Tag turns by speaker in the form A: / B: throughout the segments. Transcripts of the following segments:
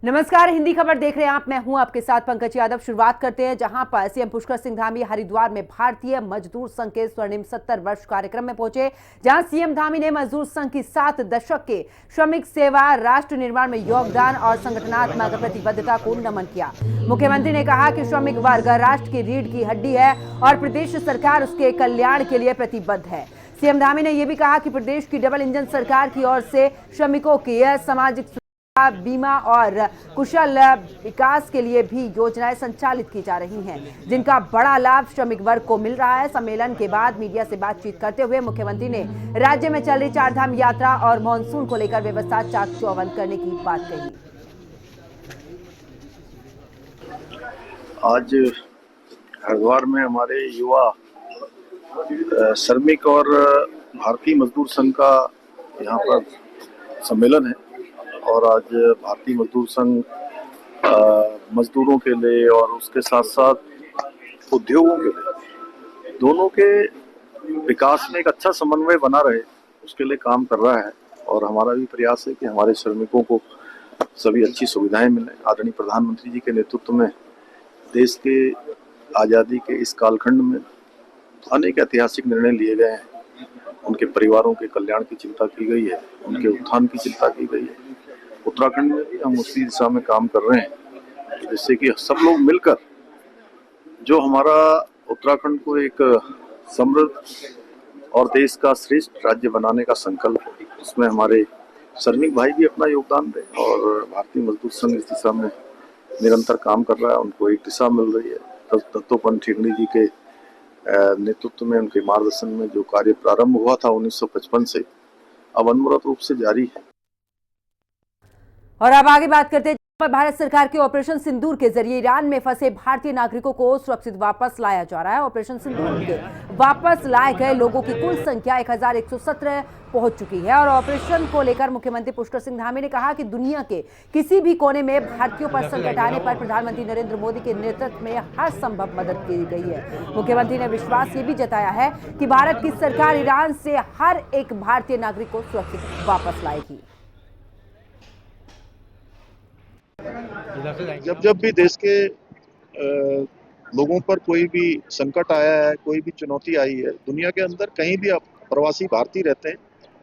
A: नमस्कार, हिंदी खबर देख रहे हैं आप। मैं हूं आपके साथ पंकज यादव। शुरुआत करते हैं जहां पर सीएम पुष्कर सिंह धामी हरिद्वार में भारतीय मजदूर संघ के स्वर्णिम 70 वर्ष कार्यक्रम में पहुंचे, जहां सीएम धामी ने मजदूर संघ की 7 दशक के श्रमिक सेवा, राष्ट्र निर्माण में योगदान और संगठनात्मक प्रतिबद्धता को नमन किया। मुख्यमंत्री ने कहा कि श्रमिक वर्ग राष्ट्र की रीढ़ की हड्डी है और प्रदेश सरकार उसके कल्याण के लिए प्रतिबद्ध है। सीएम धामी ने यह भी कहा कि प्रदेश की डबल इंजन सरकार की ओर से श्रमिकों की सामाजिक बीमा और कुशल विकास के लिए भी योजनाएं संचालित की जा रही हैं, जिनका बड़ा लाभ श्रमिक वर्ग को मिल रहा है। सम्मेलन के बाद मीडिया से बातचीत करते हुए मुख्यमंत्री ने राज्य में चल रही चारधाम यात्रा और मानसून को लेकर व्यवस्था चाक चौबंद करने की बात कही।
B: आज हरिद्वार में हमारे युवा श्रमिक और भारतीय मजदूर संघ का यहाँ पर सम्मेलन है और आज भारतीय मजदूर संघ मजदूरों के लिए और उसके साथ साथ उद्योगों के लिए, दोनों के विकास में एक अच्छा समन्वय बना रहे, उसके लिए काम कर रहा है। और हमारा भी प्रयास है कि हमारे श्रमिकों को सभी अच्छी सुविधाएं मिलें। आदरणीय प्रधानमंत्री जी के नेतृत्व में देश के आज़ादी के इस कालखंड में अनेक ऐतिहासिक निर्णय लिए गए हैं। उनके परिवारों के कल्याण की चिंता की गई है, उनके उत्थान की चिंता की गई है। उत्तराखंड में भी हम उसी दिशा में काम कर रहे हैं, जिससे कि सब लोग मिलकर जो हमारा उत्तराखंड को एक समृद्ध और देश का श्रेष्ठ राज्य बनाने का संकल्प है, उसमें हमारे श्रमिक भाई भी अपना योगदान दें। और भारतीय मजदूर संघ इस दिशा में निरंतर काम कर रहा है, उनको एक दिशा मिल रही है। दत्तोपंत ठेंगड़ी जी के नेतृत्व में, उनके मार्गदर्शन में जो कार्य प्रारंभ हुआ था 1955 से, अब अनवरत रूप से जारी है।
A: और अब आगे बात करते हैं, भारत सरकार के ऑपरेशन सिंदूर के जरिए ईरान में फंसे भारतीय नागरिकों को सुरक्षित वापस लाया जा रहा है। ऑपरेशन सिंदूर के वापस लाए गए लोगों की कुल संख्या 1117 पहुंच चुकी है। और ऑपरेशन को लेकर मुख्यमंत्री पुष्कर सिंह धामी ने कहा कि दुनिया के किसी भी कोने में भारतीयों पर संकट आने पर प्रधानमंत्री नरेंद्र मोदी के नेतृत्व में हर संभव मदद की गई है। मुख्यमंत्री ने विश्वास ये भी जताया है कि भारत की सरकार ईरान से हर एक भारतीय नागरिक को सुरक्षित वापस लाएगी।
C: जब भी देश के लोगों पर कोई भी संकट आया है, कोई भी चुनौती आई है, दुनिया के अंदर कहीं भी आप प्रवासी भारतीय रहते हैं,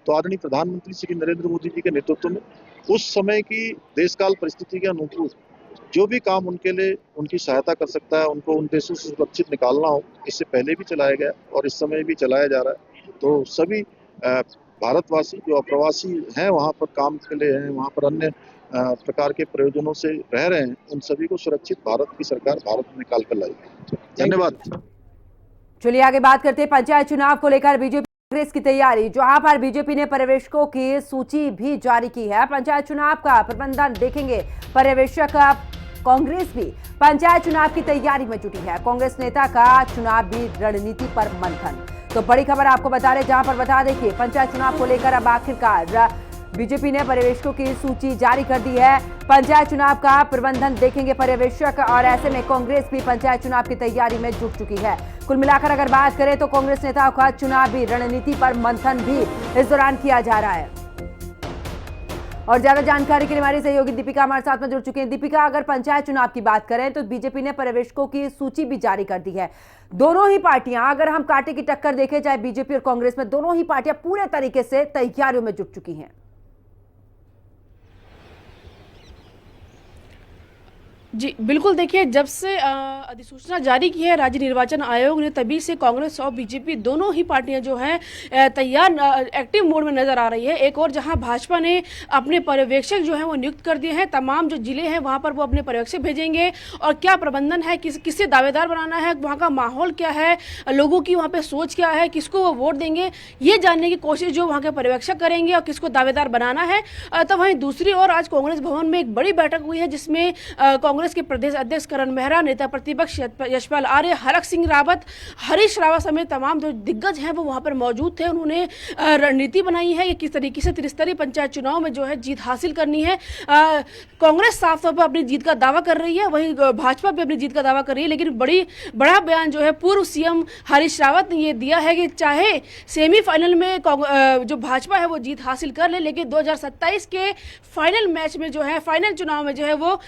C: तो आदरणीय प्रधानमंत्री श्री नरेंद्र मोदी जी के नेतृत्व में उस समय की देशकाल परिस्थिति के अनुकूल जो भी काम उनके लिए उनकी सहायता कर सकता है, उनको उन देशों से सुरक्षित निकालना हो, इससे पहले भी चलाया गया और इस समय भी चलाया जा रहा है। तो सभी भारतवासी जो अप्रवासी हैं, वहाँ पर काम के लिए हैं, वहाँ पर अन्य प्रकार के प्रयोजनों से रह रहे हैं, उन सभी को सुरक्षित भारत की सरकार भारत में निकाल कर लाएगी। धन्यवाद।
A: चलिए आगे बात करते हैं पंचायत चुनाव को लेकर बीजेपी कांग्रेस की तैयारी, जहां पर बीजेपी ने पर्यवेक्षकों की सूची भी जारी की है। पंचायत चुनाव का प्रबंधन देखेंगे पर्यवेक्षक। कांग्रेस भी पंचायत चुनाव की तैयारी में जुटी है। कांग्रेस नेता का चुनावी रणनीति पर मंथन। तो बड़ी खबर आपको बता रहे, जहां पर बता दें कि पंचायत चुनाव को लेकर अब आखिरकार बीजेपी ने पर्यवेक्षकों की सूची जारी कर दी है। पंचायत चुनाव का प्रबंधन देखेंगे पर्यवेक्षक, और ऐसे में कांग्रेस भी पंचायत चुनाव की तैयारी में जुट चुकी है। कुल मिलाकर अगर बात करें तो कांग्रेस नेताओं का चुनावी रणनीति पर मंथन भी इस दौरान किया जा रहा है। और ज्यादा जानकारी के लिए हमारी सहयोगी दीपिका हमारे साथ में जुड़ चुके हैं। दीपिका, अगर पंचायत चुनाव की बात करें तो बीजेपी ने पर्यवेक्षकों की सूची भी जारी कर दी है। दोनों ही पार्टियां, अगर हम कांटे की टक्कर देखें, चाहे बीजेपी और कांग्रेस में, दोनों ही पार्टियां पूरे तरीके से तैयारियों में जुट चुकी हैं।
D: जी बिल्कुल, देखिए जब से अधिसूचना जारी की है राज्य निर्वाचन आयोग ने, तभी से कांग्रेस और बीजेपी दोनों ही पार्टियां जो हैं तैयार एक्टिव मोड में नजर आ रही है। एक और जहां भाजपा ने अपने पर्यवेक्षक जो हैं वो नियुक्त कर दिए हैं, तमाम जो जिले हैं वहां पर वो अपने पर्यवेक्षक भेजेंगे। और क्या प्रबंधन है, किससे दावेदार बनाना है, वहाँ का माहौल क्या है, लोगों की वहाँ पर सोच क्या है, किसको वो वोट देंगे, ये जानने की कोशिश जो वहाँ के पर्यवेक्षक करेंगे और किसको दावेदार बनाना है। तो वहीं दूसरी ओर आज कांग्रेस भवन में एक बड़ी बैठक हुई है, जिसमें कांग्रेस के प्रदेश अध्यक्ष करण मेहरा, नेता प्रतिपक्ष यशपाल आर्य, हरक सिंह रावत, हरीश रावत समेत तमाम जो दिग्गज हैं वो वहां पर मौजूद थे। उन्होंने रणनीति बनाई है कि किस तरीके से त्रिस्तरीय पंचायत चुनाव में जो है जीत हासिल करनी है। कांग्रेस साफ तौर पर अपनी जीत का दावा कर रही है, वहीं भाजपा भी अपनी जीत का दावा कर रही है। लेकिन बड़ा बयान जो है पूर्व सीएम हरीश रावत ने ये दिया है कि चाहे सेमीफाइनल में जो भाजपा है वो जीत हासिल कर ले, लेकिन 2027 के फाइनल मैच में जो है, फाइनल चुनाव में जो है वो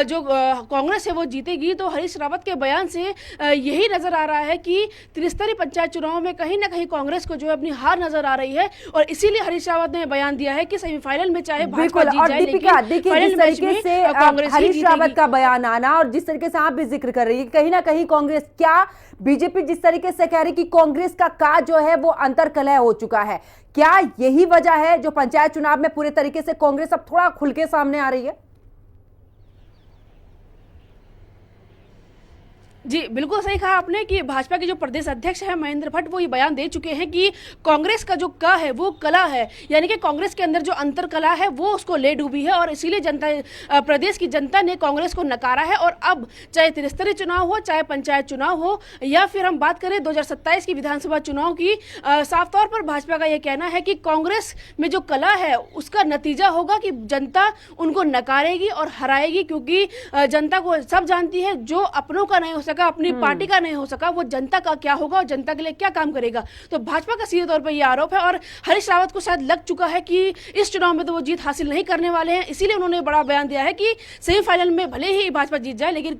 D: जो कांग्रेस है वो जीतेगी। तो हरीश रावत के बयान से यही नजर आ रहा है कि त्रिस्तरीय पंचायत चुनाव में कहीं ना कहीं कांग्रेस को जो है अपनी हार नजर आ रही है, और इसीलिए हरीश रावत ने बयान दिया है कि सेमीफाइनल में चाहे भाजपा जीत जाए, लेकिन फाइनल मैच में कांग्रेस ही
A: हरीश रावत
D: जीतेगी।
A: का बयान आना और जिस तरीके से आप भी जिक्र कर रही है, कहीं ना कहीं कांग्रेस, क्या बीजेपी जिस तरीके से कह रही कि कांग्रेस का जो है वो अंतर्कलह हो चुका है, क्या यही वजह है जो पंचायत चुनाव में पूरे तरीके से कांग्रेस अब थोड़ा खुल के सामने आ रही है?
D: जी बिल्कुल सही कहा आपने कि भाजपा के जो प्रदेश अध्यक्ष है महेंद्र भट्ट, वो ये बयान दे चुके हैं कि कांग्रेस का जो क है वो कला है, यानी कि कांग्रेस के अंदर जो अंतर कला है वो उसको ले डूबी है, और इसीलिए प्रदेश की जनता ने कांग्रेस को नकारा है। और अब चाहे त्रिस्तरीय चुनाव हो, चाहे पंचायत चुनाव हो, या फिर हम बात करें 2027 की विधानसभा चुनाव की, साफ तौर पर भाजपा का यह कहना है कि कांग्रेस में जो कला है उसका नतीजा होगा कि जनता उनको नकारेगी और हराएगी, क्योंकि जनता को सब जानती है जो अपनों का नहीं हो सका, अपनी पार्टी का नहीं हो सका, वो जनता का क्या होगा और जनता के लिए क्या काम करेगा। तो भाजपा का सीधे तौर पर यह आरोप है, और हरीश रावत को शायद लग चुका है कि इस चुनाव में तो वो जीत हासिल नहीं करने वाले हैं, इसीलिए उन्होंने बड़ा बयान दिया है कि सेमीफाइनल में भले ही भाजपा जीत जाए, लेकिन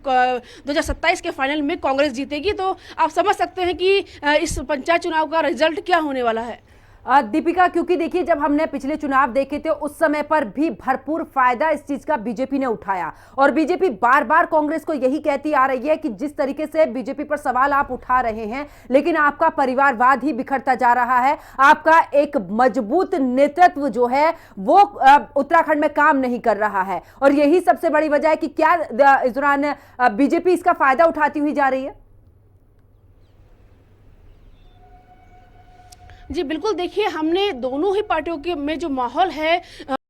D: 2027 के फाइनल में कांग्रेस जीतेगी। तो आप समझ सकते हैं कि इस पंचायत चुनाव का रिजल्ट क्या होने वाला है।
A: दीपिका, क्योंकि देखिए जब हमने पिछले चुनाव देखे थे उस समय पर भी भरपूर फायदा इस चीज का बीजेपी ने उठाया, और बीजेपी बार बार कांग्रेस को यही कहती आ रही है कि जिस तरीके से बीजेपी पर सवाल आप उठा रहे हैं, लेकिन आपका परिवारवाद ही बिखरता जा रहा है, आपका एक मजबूत नेतृत्व जो है वो उत्तराखंड में काम नहीं कर रहा है, और यही सबसे बड़ी वजह है कि क्या इस दौरान बीजेपी इसका फायदा उठाती हुई जा रही है।
D: जी बिल्कुल, देखिए हमने दोनों ही पार्टियों के में जो माहौल है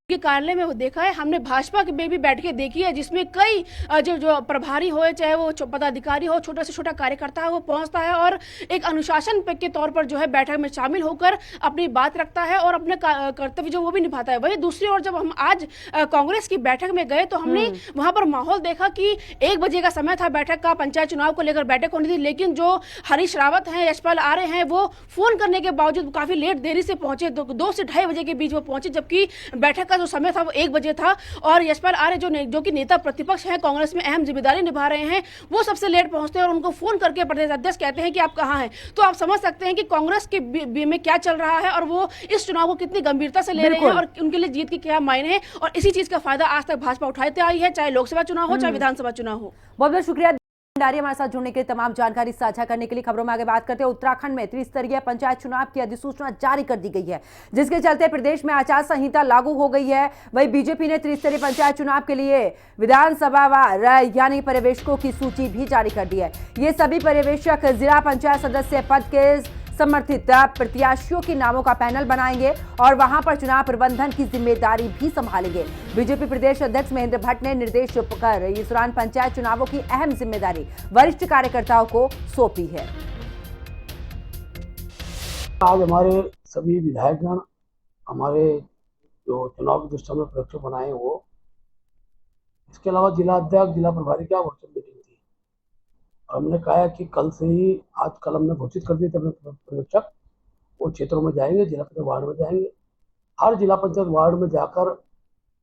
D: के कार्यालय में वो देखा है, हमने भाजपा में भी बैठ के देखी है, जिसमें कई जो प्रभारी हो, चाहे वो पदाधिकारी हो, छोटा से छोटा कार्यकर्ता है, वो पहुंचता है और एक अनुशासन के तौर पर जो है बैठक में शामिल होकर अपनी बात रखता है और अपने कर्तव्य जो वो भी निभाता है। वही दूसरी ओर जब हम आज कांग्रेस की बैठक में गए तो हमने वहां पर माहौल देखा कि 1 बजे का समय था बैठक का, पंचायत चुनाव को लेकर बैठक होनी थी, लेकिन जो हरीश रावत हैं, यशपाल आर्य हैं, वो फोन करने के बावजूद काफी लेट देरी से पहुंचे, 2 से 2:30 बजे के बीच वो पहुंचे, जबकि बैठक का जो समय था वो 1 बजे था। और यशपाल आर्य जो कि नेता प्रतिपक्ष हैं, कांग्रेस में अहम जिम्मेदारी निभा रहे हैं, वो सबसे लेट पहुंचते हैं और उनको फोन करके प्रदेश अध्यक्ष कहते हैं कि आप कहां हैं। तो आप समझ सकते हैं कि कांग्रेस के में क्या चल रहा है और वो इस चुनाव को कितनी गंभीरता से ले रहे हैं और उनके लिए जीत के क्या मायने हैं, और इसी चीज का फायदा आज तक भाजपा उठाते आई है, चाहे लोकसभा चुनाव हो, चाहे विधानसभा चुनाव हो।
A: बहुत बहुत शुक्रिया भंडारी हमारे साथ जुड़ने के लिए, तमाम जानकारी साझा करने के लिए। खबरों में आगे बात करते हैं, उत्तराखंड में त्रिस्तरीय पंचायत चुनाव की अधिसूचना जारी कर दी गई है, जिसके चलते प्रदेश में आचार संहिता लागू हो गई है। वहीं बीजेपी ने त्रिस्तरीय पंचायत चुनाव के लिए विधानसभावार यानी पर्यवेक्षकों की सूची भी जारी कर दी है। ये सभी पर्यवेक्षक जिला पंचायत सदस्य पद के समर्थित प्रत्याशियों के नामों का पैनल बनाएंगे और वहां पर चुनाव प्रबंधन की जिम्मेदारी भी संभालेंगे। बीजेपी प्रदेश अध्यक्ष महेंद्र भट्ट ने निर्देश कर इस दौरान पंचायत चुनावों की अहम जिम्मेदारी वरिष्ठ कार्यकर्ताओं को सौंपी है।
E: आज हमारे सभी विधायकगण, हमारे जो चुनाव की दृष्टि में प्रेक्षक बनाए वो, इसके अलावा जिला अध्यक्ष, जिला प्रभारी का वर्चुअल मीटिंग थी। हमने कहा कि कल से ही, आज कल हमने घोषित कर दिए थे पर्यवेक्षक वो क्षेत्रों में जाएंगे, जिला पंचायत वार्ड में जाएंगे, हर जिला पंचायत वार्ड में जाकर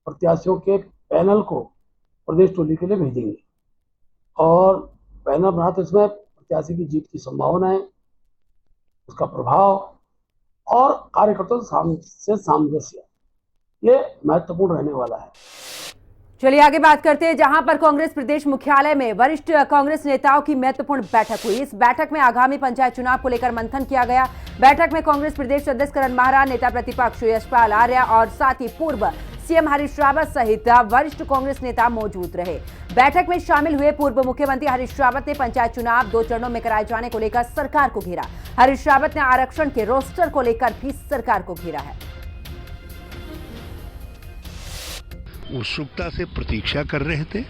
E: प्रत्याशियों के पैनल को प्रदेश टोली के लिए भेजेंगे और पैनल बनाते इसमें प्रत्याशी की जीत की संभावनाएं, उसका प्रभाव और कार्यकर्ताओं से सामंजस्य, ये महत्वपूर्ण रहने वाला है।
A: चलिए आगे बात करते हैं, जहां पर कांग्रेस प्रदेश मुख्यालय में वरिष्ठ कांग्रेस नेताओं की महत्वपूर्ण बैठक हुई। इस बैठक में आगामी पंचायत चुनाव को लेकर मंथन किया गया। बैठक में कांग्रेस प्रदेश अध्यक्ष करण माहरा, नेता प्रतिपक्ष यशपाल आर्य और साथ ही पूर्व सीएम हरीश रावत सहित वरिष्ठ कांग्रेस नेता मौजूद रहे। बैठक में शामिल हुए पूर्व मुख्यमंत्री हरीश रावत ने पंचायत चुनाव 2 चरणों में कराए जाने को लेकर सरकार को घेरा। हरीश रावत ने आरक्षण के रोस्टर को लेकर भी सरकार को घेरा है।
F: उत्सुकता से प्रतीक्षा कर रहे थे,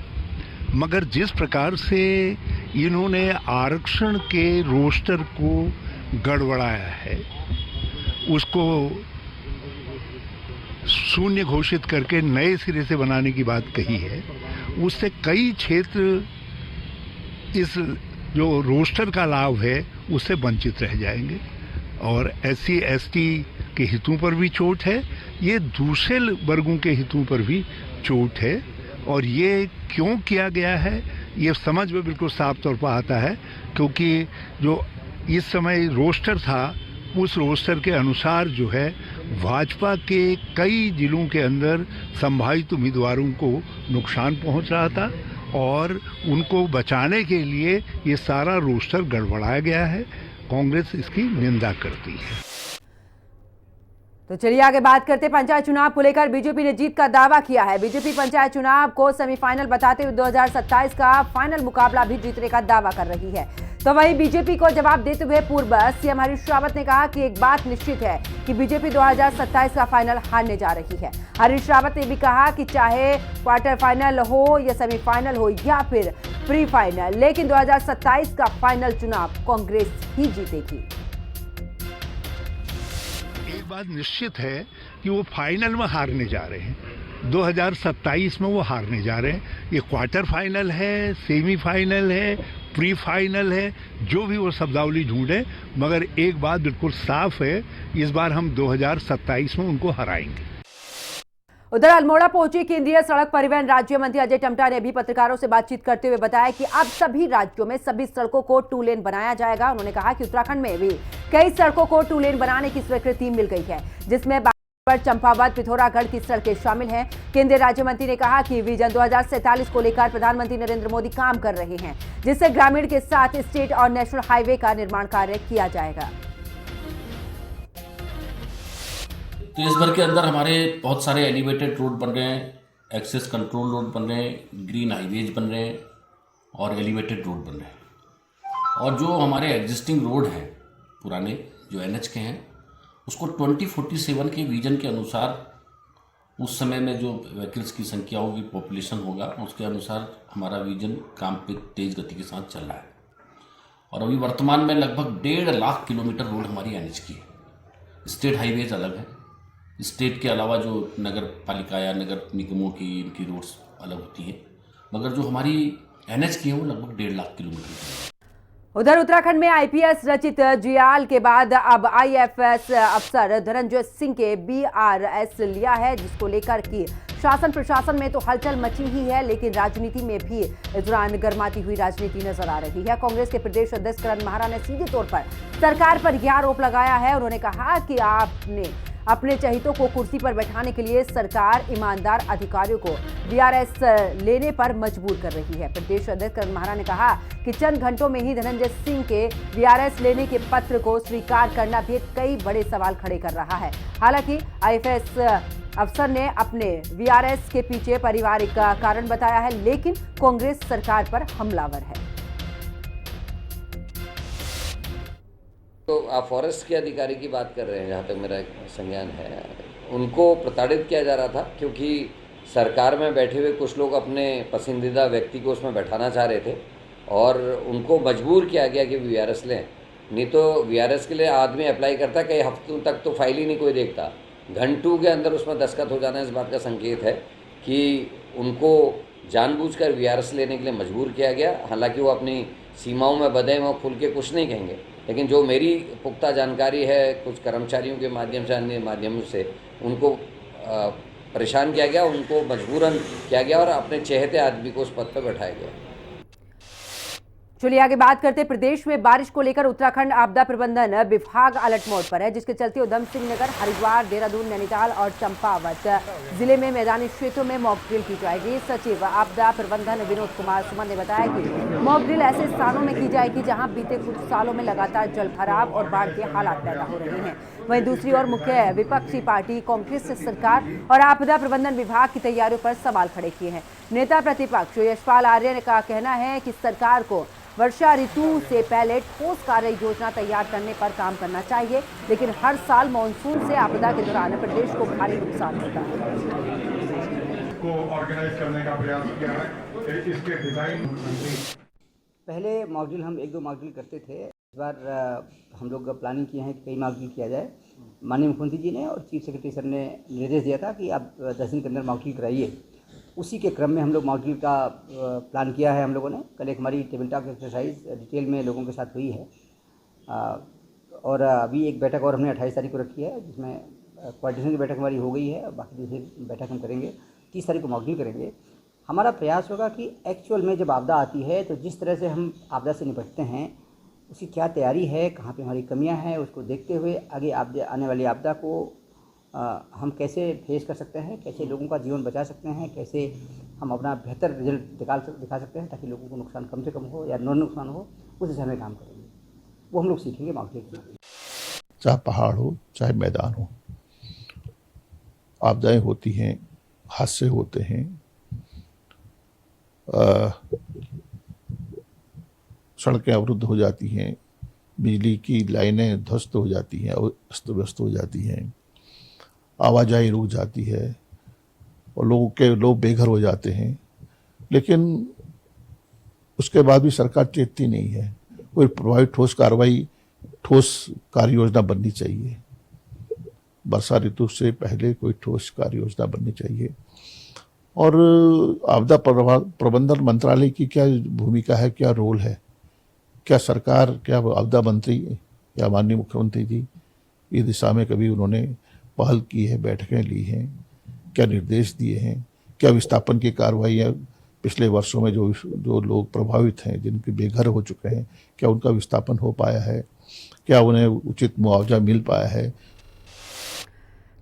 F: मगर जिस प्रकार से इन्होंने आरक्षण के रोस्टर को गड़बड़ाया है, उसको शून्य घोषित करके नए सिरे से बनाने की बात कही है, उससे कई क्षेत्र इस जो रोस्टर का लाभ है उससे वंचित रह जाएंगे और SC ST के हितों पर भी चोट है, ये दूसरे वर्गों के हितों पर भी चोट है। और ये क्यों किया गया है ये समझ में बिल्कुल साफ तौर पर आता है, क्योंकि जो इस समय रोस्टर था उस रोस्टर के अनुसार जो है भाजपा के कई जिलों के अंदर संभावित उम्मीदवारों को नुकसान पहुंच रहा था और उनको बचाने के लिए ये सारा रोस्टर गड़बड़ाया गया है। कांग्रेस इसकी निंदा करती है।
A: तो चलिए आगे बात करते हैं। पंचायत चुनाव को लेकर बीजेपी ने जीत का दावा किया है। बीजेपी पंचायत चुनाव को सेमीफाइनल बताते हुए 2027 का फाइनल मुकाबला भी जीतने का दावा कर रही है। तो वहीं बीजेपी को जवाब देते हुए पूर्व सीएम हरीश रावत ने कहा कि एक बात निश्चित है कि बीजेपी 2027 का फाइनल हारने जा रही है। हरीश रावत ने भी कहा कि चाहे क्वार्टर फाइनल हो या सेमीफाइनल हो या फिर प्री फाइनल, लेकिन 2027 का फाइनल चुनाव कांग्रेस ही जीतेगी।
F: एक बात निश्चित है कि वो फाइनल में हारने जा रहे हैं। 2027 में वो हारने जा रहे हैं। ये क्वार्टर फाइनल है, सेमीफाइनल है, प्री फाइनल है, जो भी वो शब्दावली ढूंढे, मगर एक बात बिल्कुल साफ है, इस बार हम 2027 में उनको हराएंगे।
A: उधर अल्मोड़ा पहुंचे केंद्रीय सड़क परिवहन राज्य मंत्री अजय टम्टा ने भी पत्रकारों से बातचीत करते हुए बताया कि अब सभी राज्यों में सभी सड़कों को 2 लेन बनाया जाएगा। उन्होंने कहा कि उत्तराखंड में भी कई सड़कों को 2 लेन बनाने की स्वीकृति मिल गई है, जिसमें चंपावत पिथौरागढ़ की सड़कें शामिल हैं। केंद्रीय राज्य मंत्री ने कहा कि विजन 2047 को लेकर प्रधानमंत्री नरेंद्र मोदी काम कर रहे हैं, जिससे ग्रामीण के साथ स्टेट और नेशनल हाईवे का निर्माण कार्य किया जाएगा।
G: देश भर के अंदर हमारे बहुत सारे एलिवेटेड रोड बन रहे हैं, एक्सेस कंट्रोल रोड बन रहे हैं, ग्रीन हाईवेज बन रहे हैं और एलिवेटेड रोड बन रहे हैं। और जो हमारे एग्जिस्टिंग रोड हैं पुराने जो NH के हैं, उसको 2047 के विजन के अनुसार उस समय में जो व्हीकल्स की संख्या होगी, पॉपुलेशन होगा, उसके अनुसार हमारा विजन काम पे तेज गति के साथ चल रहा है। और अभी वर्तमान में लगभग 1.5 लाख किलोमीटर रोड हमारी NH की है। स्टेट हाईवेज अलग है, स्टेट के अलावा जो नगर पालिका या नगर निगमों की इनकी रोड्स अलग होती हैं, मगर जो हमारी NH की है वो लगभग 1.5 लाख किलोमीटर की है।
A: उधर उत्तराखंड में IPS रचित जियाल के बाद अब IFS अफसर धनंजय सिंह के BRS लिया है, जिसको लेकर कि शासन प्रशासन में तो हलचल मची ही है, लेकिन राजनीति में भी इस दौरान गर्माती हुई राजनीति नजर आ रही है। कांग्रेस के प्रदेश अध्यक्ष करण महारा ने सीधे तौर पर सरकार पर यह आरोप लगाया है। उन्होंने कहा कि आपने अपने चहितों को कुर्सी पर बैठाने के लिए सरकार ईमानदार अधिकारियों को BRS लेने पर मजबूर कर रही है। प्रदेश अध्यक्ष करण महारा ने कहा कि चंद घंटों में ही धनंजय सिंह के BRS लेने के पत्र को स्वीकार करना भी कई बड़े सवाल खड़े कर रहा है। हालांकि IFS अफसर ने अपने BRS के पीछे पारिवारिक कारण बताया है, लेकिन कांग्रेस सरकार पर हमलावर है।
H: तो आप फॉरेस्ट के अधिकारी की बात कर रहे हैं, जहाँ तक मेरा संज्ञान है, उनको प्रताड़ित किया जा रहा था क्योंकि सरकार में बैठे हुए कुछ लोग अपने पसंदीदा व्यक्ति को उसमें बैठाना चाह रहे थे और उनको मजबूर किया गया कि BRS लें। नहीं तो BRS के लिए आदमी अप्लाई करता, कई हफ्तों तक तो फाइल ही नहीं कोई देखता, घंटों के अंदर उसमें दस्तखत हो जाना इस बात का संकेत है कि उनको जानबूझकर BRS लेने के लिए मजबूर किया गया। हालांकि वो अपनी सीमाओं में बधे, वो खुल के कुछ नहीं कहेंगे, लेकिन जो मेरी पुख्ता जानकारी है, कुछ कर्मचारियों के माध्यम से, अन्य माध्यमों से उनको परेशान किया गया, उनको मजबूरन किया गया और अपने चहेते आदमी को उस पद पर बैठाया गया।
A: चलिए आगे बात करते हैं। प्रदेश में बारिश को लेकर उत्तराखंड आपदा प्रबंधन विभाग अलर्ट मोड पर है, जिसके चलते उधम सिंह नगर, हरिद्वार, देहरादून, नैनीताल और चंपावत जिले में मैदानी क्षेत्रों में मॉक ड्रिल की जाएगी। सचिव आपदा प्रबंधन विनोद कुमार सुमन ने बताया कि मॉक ड्रिल ऐसे स्थानों में की जाएगी जहां बीते कुछ सालों में लगातार जल भराव और बाढ़ के हालात पैदा हो रहे हैं। वहीं दूसरी ओर मुख्य विपक्षी पार्टी कांग्रेस से सरकार और आपदा प्रबंधन विभाग की तैयारियों पर सवाल खड़े किए हैं। नेता प्रतिपक्ष यशपाल आर्य का कहना है कि सरकार को वर्षा ऋतु से पहले ठोस कार्य योजना तैयार करने पर काम करना चाहिए, लेकिन हर साल मानसून से आपदा के दौरान प्रदेश को भारी नुकसान होता है।
I: को ऑर्गेनाइज करने का प्रयास किया है। इसके डिजाइन
J: पहले मॉक ड्रिल हम 1-2 मॉक ड्रिल करते थे। इस बार हम लोग प्लानिंग किए हैं कि कई मॉक ड्रिल किया जाए माननीय मुख्यमंत्री जी ने और चीफ सेक्रेटरी सर ने निर्देश दिया था कि आप 10 दिन के अंदर मॉक ड्रिल कराइए। उसी के क्रम में हम लोग मॉक ड्रिल का प्लान किया है हम लोगों ने। कल एक हमारी टेबल टॉक एक्सरसाइज डिटेल में लोगों के साथ हुई है और अभी एक बैठक और हमने 28 तारीख को रखी है, जिसमें कोऑर्डिनेशन की बैठक हमारी हो गई है। बाकी दूसरी बैठक हम करेंगे, 30 तारीख को मॉक ड्रिल करेंगे। हमारा प्रयास होगा कि एक्चुअल में जब आपदा आती है तो जिस तरह से हम आपदा से निपटते हैं उसकी क्या तैयारी है, कहाँ पे हमारी कमियां हैं, उसको देखते हुए आगे आने वाली आपदा को हम कैसे फेस कर सकते हैं, कैसे लोगों का जीवन बचा सकते हैं, कैसे हम अपना बेहतर रिजल्ट दिखा सकते हैं ताकि लोगों को नुकसान कम से कम हो या नो नुकसान हो, उस दिशा में काम करेंगे। वो हम लोग सीखेंगे मॉक ड्रिल में।
C: चाहे पहाड़ हो चाहे मैदान हो, आपदाएं होती हैं, हादसे होते हैं, सड़कें अवरुद्ध हो जाती हैं, बिजली की लाइनें ध्वस्त हो जाती हैं, अस्त व्यस्त हो जाती हैं, आवाजाही रुक जाती है और लोग बेघर हो जाते हैं। लेकिन उसके बाद भी सरकार चेतती नहीं है। कोई प्रभावी ठोस कार्य योजना बननी चाहिए। वर्षा ऋतु से पहले कोई ठोस कार्य योजना बननी चाहिए। और आपदा प्रबंधन मंत्रालय की क्या भूमिका है, क्या रोल है, क्या सरकार, क्या आपदा मंत्री या माननीय मुख्यमंत्री जी इस दिशा में कभी उन्होंने पहल की है, बैठकें ली हैं, क्या निर्देश दिए हैं, क्या विस्थापन की कार्रवाइयाँ पिछले वर्षों में जो लोग प्रभावित हैं, जिनके बेघर हो चुके हैं, क्या उनका विस्थापन हो पाया है, क्या उन्हें उचित मुआवजा मिल पाया है।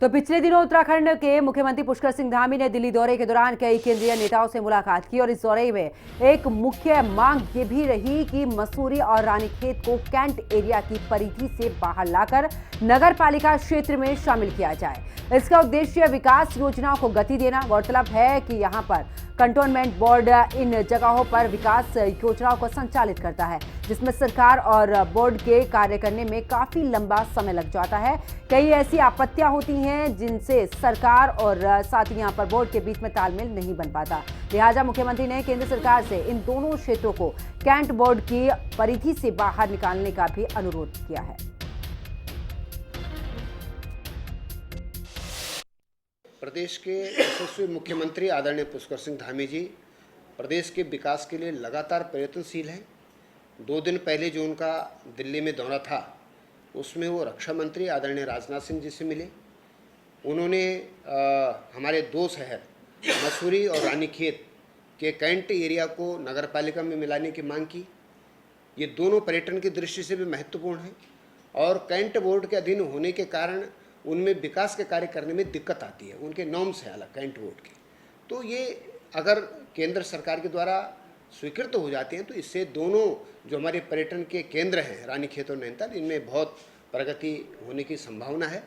A: तो पिछले दिनों उत्तराखंड के मुख्यमंत्री पुष्कर सिंह धामी ने दिल्ली दौरे के दौरान कई केंद्रीय नेताओं से मुलाकात की और इस दौरे में एक मुख्य मांग ये भी रही कि मसूरी और रानीखेत को कैंट एरिया की परिधि से बाहर लाकर नगर पालिका क्षेत्र में शामिल किया जाए। इसका उद्देश्य विकास योजनाओं को गति देना। गौरतलब है कि यहाँ पर कंटोनमेंट बोर्ड इन जगहों पर विकास योजनाओं को संचालित करता है, जिसमें सरकार और बोर्ड के कार्य करने में काफी लंबा समय लग जाता है। कई ऐसी आपत्तियां होती हैं जिनसे सरकार और साथ ही यहाँ पर बोर्ड के बीच में तालमेल नहीं बन पाता। लिहाजा मुख्यमंत्री ने केंद्र सरकार से इन दोनों क्षेत्रों को कैंट बोर्ड की परिधि से बाहर निकालने का भी अनुरोध किया है।
K: प्रदेश के यशस्वी मुख्यमंत्री आदरणीय पुष्कर सिंह धामी जी प्रदेश के विकास के लिए लगातार प्रयत्नशील हैं। 2 दिन पहले जो उनका दिल्ली में दौरा था उसमें वो रक्षा मंत्री आदरणीय राजनाथ सिंह जी से मिले। उन्होंने हमारे 2 शहर मसूरी और रानीखेत के कैंट एरिया को नगर पालिका में मिलाने की मांग की। ये दोनों पर्यटन की दृष्टि से भी महत्वपूर्ण हैं और कैंट बोर्ड के अधीन होने के कारण उनमें विकास के कार्य करने में दिक्कत आती है। उनके नॉर्म्स हैं अलग कैंट बोर्ड के, तो ये अगर केंद्र सरकार के द्वारा स्वीकृत हो जाते हैं तो इससे दोनों जो हमारे पर्यटन के केंद्र हैं रानीखेत और नैनीताल, इनमें बहुत प्रगति होने की संभावना है।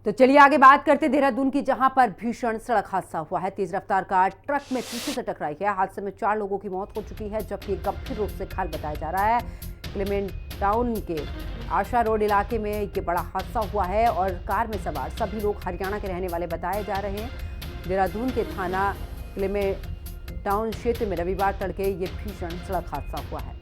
A: तो चलिए आगे बात करते देहरादून की, जहां पर भीषण सड़क हादसा हुआ है। तेज रफ्तार कार ट्रक में पीछे से टकराई है। हादसे में 4 लोगों की मौत हो चुकी है, जबकि गंभीर रूप से घायल बताया जा रहा है। क्लेमेंट टाउन के आशा रोड इलाके में ये बड़ा हादसा हुआ है और कार में सवार सभी लोग हरियाणा के रहने वाले बताए जा रहे हैं। देहरादून के थाना क्लेमेंट टाउन क्षेत्र में रविवार तड़के ये भीषण सड़क हादसा हुआ है।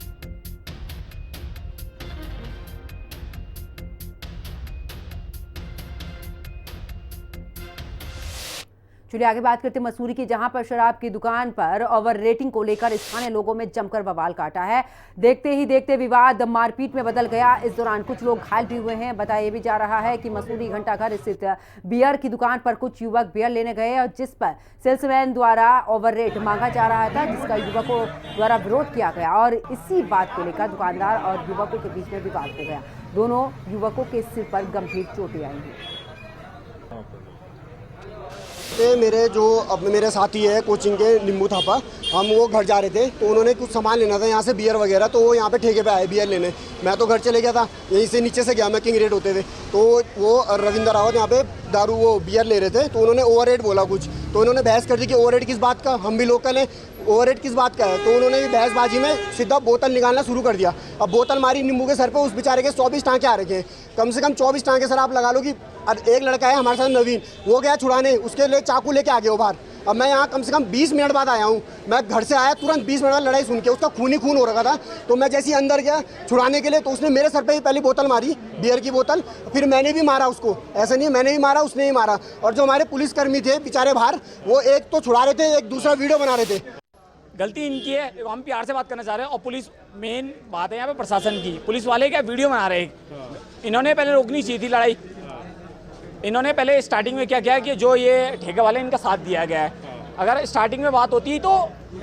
A: चलिए आगे बात करते हैं मसूरी की, जहां पर शराब की दुकान पर ओवर रेटिंग को लेकर स्थानीय लोगों में जमकर बवाल काटा है। देखते ही देखते विवाद मारपीट में बदल गया। इस दौरान कुछ लोग घायल भी हुए हैं। बताया भी जा रहा है कि मसूरी घंटाघर स्थित बियर की दुकान पर कुछ युवक बियर लेने गए और जिस पर सेल्समैन द्वारा ओवर रेट मांगा जा रहा था, जिसका युवकों द्वारा विरोध किया गया और इसी बात को लेकर दुकानदार और युवकों के बीच में विवाद हो गया। दोनों युवकों के सिर पर गंभीर चोटें आई हैं।
L: मेरे साथी है कोचिंग के नींबू थापा, हम वो घर जा रहे थे तो उन्होंने कुछ सामान लेना था यहाँ से बियर वगैरह, तो वो यहाँ पे ठेके पे आए बियर लेने। मैं तो घर चले गया था, यहीं से नीचे से गया मैं किंग रेट होते हुए, तो वो रविंद्र रावत यहाँ पे दारू वो बियर ले रहे थे, तो उन्होंने ओवर रेट बोला कुछ, तो उन्होंने बहस कर दी कि ओवर रेट किस बात का, हम भी लोकल हैं, ओवर रेट किस बात का है। तो उन्होंने बहसबाजी में सीधा बोतल निकालना शुरू कर दिया। अब बोतल मारी नींबू के सर पे, उस बेचारे के 24 टाँके आ रखे हैं, कम से कम 24 टाँके सर आप लगा लो कि एक लड़का है हमारे साथ नवीन, वो गया छुड़ाने, उसके लिए चाकू लेके आ गया वो बाहर। अब मैं यहाँ कम से कम 20 मिनट बाद आया हूँ। मैं घर से आया तुरंत 20 मिनट बाद लड़ाई सुन के, उसका खून ही खून हो रखा था। तो मैं जैसे ही अंदर गया छुड़ाने के लिए, तो उसने मेरे सर पे ही पहली बोतल मारी, बियर की बोतल, फिर मैंने भी मारा उसको। ऐसा नहीं मैंने भी मारा, उसने ही मारा। और जो हमारे पुलिसकर्मी थे बेचारे बाहर, वो एक तो छुड़ा रहे थे, एक दूसरा वीडियो बना रहे थे।
M: गलती इनकी है, हम प्यार से बात करना चाह रहे हैं। और पुलिस, मेन बात है यहाँ पे प्रशासन की। पुलिस वाले क्या वीडियो बना रहे हैं, इन्होंने पहले रोकनी चाहिए थी लड़ाई। इन्होंने पहले स्टार्टिंग में क्या किया कि जो ये ठेके वाले इनका साथ दिया गया है, अगर स्टार्टिंग में बात होती तो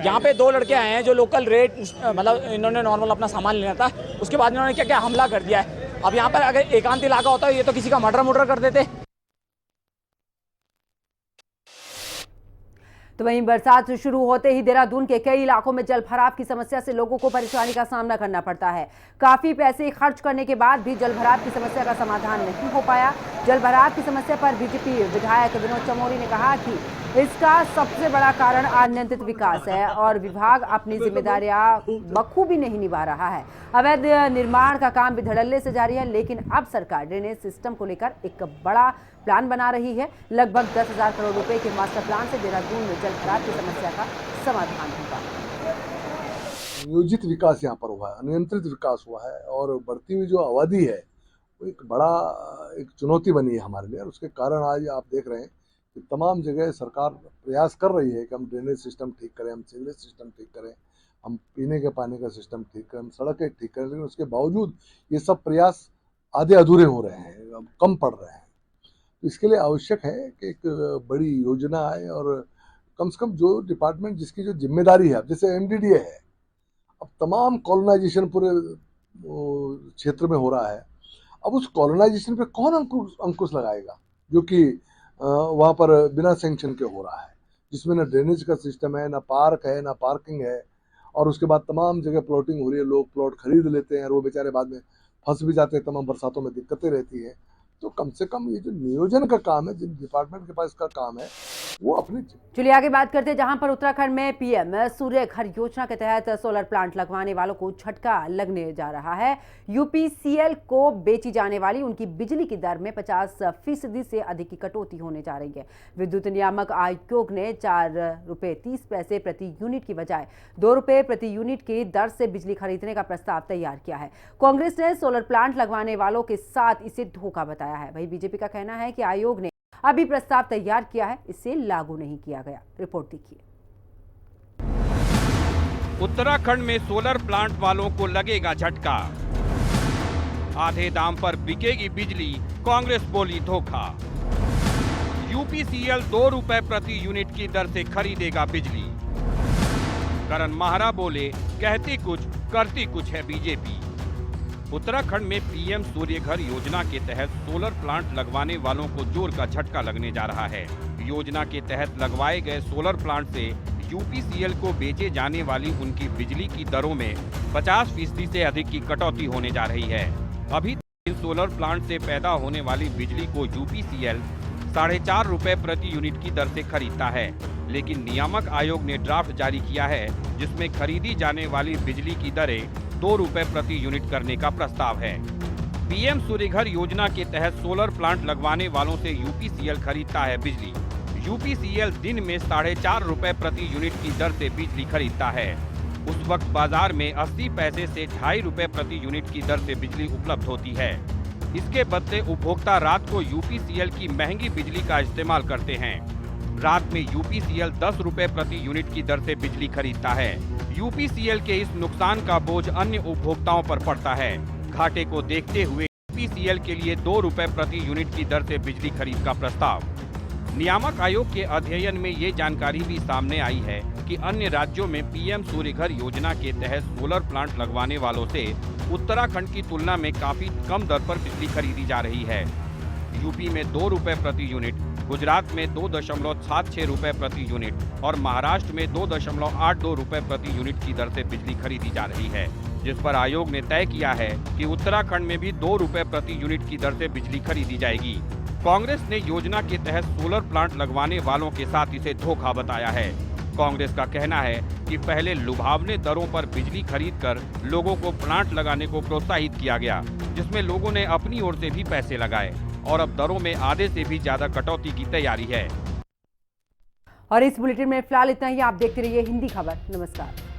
M: यहाँ पे 2 लड़के आए हैं जो लोकल रेट, मतलब इन्होंने नॉर्मल अपना सामान लेना था, उसके बाद इन्होंने क्या क्या हमला कर दिया है। अब यहाँ पर अगर एकांत इलाका होता है, ये तो किसी का मर्डर कर देते।
A: तो वहीं बरसात शुरू होते ही देहरादून के कई इलाकों में जलभराव की समस्या से लोगों को परेशानी का सामना करना पड़ता है। काफी पैसे खर्च करने के बाद भी जलभराव की समस्या का समाधान नहीं हो पाया। जलभराव की समस्या पर बीजेपी विधायक विनोद चमोरी ने कहा कि इसका सबसे बड़ा कारण अनियंत्रित विकास है और विभाग अपनी जिम्मेदारियां बखूबी नहीं निभा रहा है। अवैध निर्माण का काम भी धड़ल्ले से जारी है, लेकिन अब सरकार ड्रेनेज सिस्टम को लेकर एक बड़ा प्लान बना रही है। लगभग 10,000 करोड़ रुपए के मास्टर प्लान से देहरादून में जलभराव की समस्या का समाधान होगा।
N: नियोजित विकास यहाँ पर हुआ है, अनियंत्रित विकास हुआ है और बढ़ती हुई जो आबादी है वो एक बड़ा एक चुनौती बनी है हमारे लिए। और उसके कारण आज आप देख रहे हैं कि तमाम जगह सरकार प्रयास कर रही है कि हम ड्रेनेज सिस्टम ठीक करें, हम सीवरेज सिस्टम ठीक करें, हम पीने के पानी का सिस्टम ठीक करें, हम सड़कें ठीक करें। लेकिन उसके बावजूद ये सब प्रयास आधे अधूरे हो रहे हैं, अब कम पड़ रहे हैं। तो इसके लिए आवश्यक है कि एक बड़ी योजना आए और कम से कम जो डिपार्टमेंट जिसकी जो जिम्मेदारी है, अब जैसे MDDA है, अब तमाम कॉलोनाइजेशन पूरे क्षेत्र में हो रहा है। अब उस कॉलोनाइजेशन पे कौन अंकुश लगाएगा जो कि वहाँ पर बिना सैंक्शन के हो रहा है, जिसमें ना ड्रेनेज का सिस्टम है, ना पार्क है, ना पार्किंग है। और उसके बाद तमाम जगह प्लॉटिंग हो रही है, लोग प्लॉट खरीद लेते हैं और वो बेचारे बाद में फंस भी जाते हैं, तमाम बरसातों में दिक्कतें रहती है। तो कम से कम ये जो नियोजन का काम है, जिन डिपार्टमेंट के पास इसका काम है, वो अपनी।
A: चलिए आगे बात करते हैं, जहां पर उत्तराखंड में PM सूर्य घर योजना के तहत सोलर प्लांट लगवाने वालों को झटका लगने जा रहा है। UPCL को बेची जाने वाली उनकी बिजली की दर में 50% से अधिक की कटौती होने जा रही है। विद्युत नियामक आयोग ने 4 रुपये 30 पैसे प्रति यूनिट की बजाय 2 रुपये प्रति यूनिट की दर से बिजली खरीदने का प्रस्ताव तैयार किया है। कांग्रेस ने सोलर प्लांट लगवाने वालों के साथ इसे धोखा बताया है। वहीं बीजेपी का कहना है कि आयोग ने अभी प्रस्ताव तैयार किया है, इसे लागू नहीं किया गया। रिपोर्ट देखिए।
O: उत्तराखंड में सोलर प्लांट वालों को लगेगा झटका, आधे दाम पर बिकेगी बिजली, कांग्रेस बोली धोखा। UPCL 2 रुपए प्रति यूनिट की दर से खरीदेगा बिजली। करण माहरा बोले, कहती कुछ करती कुछ है बीजेपी। उत्तराखंड में PM सूर्य घर योजना के तहत सोलर प्लांट लगवाने वालों को जोर का झटका लगने जा रहा है। योजना के तहत लगवाए गए सोलर प्लांट से UPCL को बेचे जाने वाली उनकी बिजली की दरों में 50% से अधिक की कटौती होने जा रही है। अभी इन सोलर प्लांट से पैदा होने वाली बिजली को UPCL 4.5 रुपए प्रति यूनिट की दर से खरीदता है, लेकिन नियामक आयोग ने ड्राफ्ट जारी किया है जिसमें खरीदी जाने वाली बिजली की दरें 2 रुपए प्रति यूनिट करने का प्रस्ताव है। PM सूर्य घर योजना के तहत सोलर प्लांट लगवाने वालों से UPCL खरीदता है बिजली। UPCL दिन में 4.5 रुपए प्रति यूनिट की दर से बिजली खरीदता है। उस वक्त बाजार में 80 पैसे से 2.5 रुपए प्रति यूनिट की दर से बिजली उपलब्ध होती है। इसके बदले उपभोक्ता रात को UPCL की महंगी बिजली का इस्तेमाल करते हैं। रात में UPCL 10 रुपए प्रति यूनिट की दर से बिजली खरीदता है। UPCL के इस नुकसान का बोझ अन्य उपभोक्ताओं पर पड़ता है। घाटे को देखते हुए UPCL के लिए 2 रुपए प्रति यूनिट की दर से बिजली खरीद का प्रस्ताव। नियामक आयोग के अध्ययन में ये जानकारी भी सामने आई है कि अन्य राज्यों में PM सूर्य घर योजना के तहत सोलर प्लांट लगवाने वालों से उत्तराखंड की तुलना में काफी कम दर पर बिजली खरीदी जा रही है। यूपी में 2 रुपए प्रति यूनिट, गुजरात में 2.76 रुपए प्रति यूनिट और महाराष्ट्र में 2.82 रुपए प्रति यूनिट की दर से बिजली खरीदी जा रही है, जिस पर आयोग ने तय किया है कि उत्तराखंड में भी 2 रुपए प्रति यूनिट की दर से बिजली खरीदी जाएगी। कांग्रेस ने योजना के तहत सोलर प्लांट लगवाने वालों के साथ इसे धोखा बताया है। कांग्रेस का कहना है कि पहले लुभावने दरों पर बिजली खरीदकर लोगों को प्लांट लगाने को प्रोत्साहित किया गया, जिसमें लोगों ने अपनी ओर से भी पैसे लगाए और अब दरों में आधे से भी ज्यादा कटौती की तैयारी है।
A: और इस बुलेटिन में फिलहाल इतना ही। आप देखते रहिए हिंदी खबर। नमस्कार।